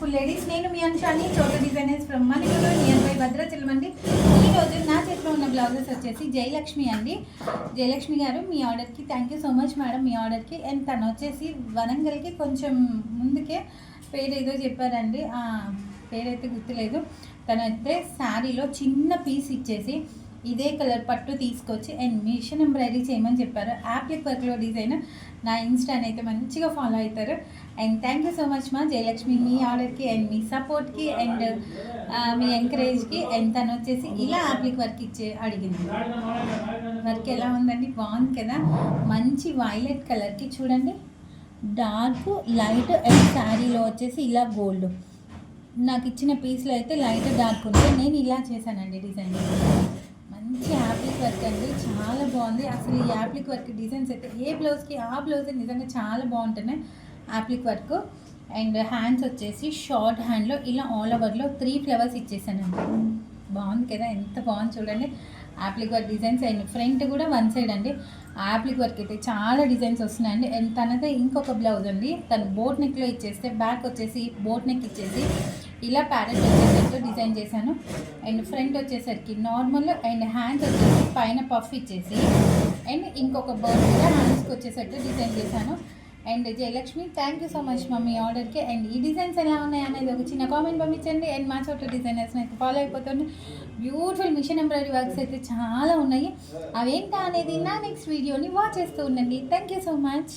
Beautiful ladies, నేను మీ అనుషాని చోట designers from Manipur near by Bhadrachalam అండి. ఈరోజు నా చేతిలో ఉన్న బ్లౌజెస్ వచ్చేసి జయలక్ష్మి అండి. జయలక్ష్మి గారు మీ ఆర్డర్కి thank you so much madam, మీ ఆర్డర్కి. అండ్ తను వచ్చేసి వరంగల్కి కొంచెం ముందుకే పేరు ఏదో చెప్పారండి, పేరైతే గుర్తులేదు. తనైతే శారీలో చిన్న పీస్ ఇచ్చేసి ఇదే కలర్ పట్టు తీసుకొచ్చి అండ్ మిషన్ ఎంబ్రాయిడరీ చేయమని చెప్పారు. యాప్లిక్ వర్క్లో డిజైన్. నా ఇన్స్టాని అయితే మంచిగా ఫాలో అవుతారు. And thank you so much మా జయలక్ష్మి, మీ ఆర్డర్కి అండ్ మీ సపోర్ట్కి అండ్ మీ ఎంకరేజ్కి. అండ్ తను వచ్చేసి ఇలా యాప్లిక్ వర్క్ అడిగింది. వర్క్ ఎలా ఉందండి, బాగుంది కదా. మంచి వైలెట్ కలర్కి చూడండి, డార్క్ లైట్ అండ్ శారీలో వచ్చేసి ఇలా గోల్డ్. నాకు ఇచ్చిన పీస్లో అయితే లైట్ డార్క్ ఉంది. నేను ఇలా చేశానండి డిజైన్. మంచి యాప్లిక్ వర్క్ అండి, చాలా బాగుంది. అసలు ఈ యాప్లిక్ వర్క్ డిజైన్స్ అయితే ఏ బ్లౌజ్కి ఆ బ్లౌజ్ నిజంగా చాలా బాగుంటున్నాయి యాప్లిక్ వర్క్. అండ్ హ్యాండ్స్ వచ్చేసి షార్ట్ హ్యాండ్లో ఇలా ఆల్ ఓవర్లో 3 ఫ్లవర్స్ ఇచ్చేసానండి. బాగుంది కదా, ఎంత బాగుంది చూడండి appliqué work designs. And front కూడా వన్ సైడ్ అండి యాప్లిక్ వర్క్ అయితే చాలా డిజైన్స్ వస్తున్నాయండి. అండ్ తనదే ఇంకొక బ్లౌజ్ అండి, తను బోట్ నెక్లో ఇచ్చేస్తే బ్యాక్ వచ్చేసి బోట్ నెక్ ఇచ్చేసి ఇలా ప్యారెట్ వచ్చేసరికి డిజైన్ చేశాను. అండ్ ఫ్రంట్ వచ్చేసరికి నార్మల్ అండ్ హ్యాండ్స్ వచ్చేసి పైన పఫ్ ఇచ్చేసి అండ్ ఇంకొక బర్డ్ కూడా హ్యాండ్స్కి వచ్చేసరికి డిజైన్ చేశాను. And Jayalakshmi thank you so much మా మీ ఆర్డర్కి. అండ్ ఈ డిజైన్స్ ఎలా ఉన్నాయి అనేది ఒక చిన్న కామెంట్ పంపించండి. అండ్ మా చోట డిజైనర్స్ని అయితే ఫాలో అయిపోతుంది. బ్యూటిఫుల్ మిషన్ ఎంబ్రాయిడరీ వర్క్స్ అయితే చాలా ఉన్నాయి. అవేంటా అనేది నా నెక్స్ట్ వీడియోని వాచ్ చేస్తూ ఉండండి. Thank you so much.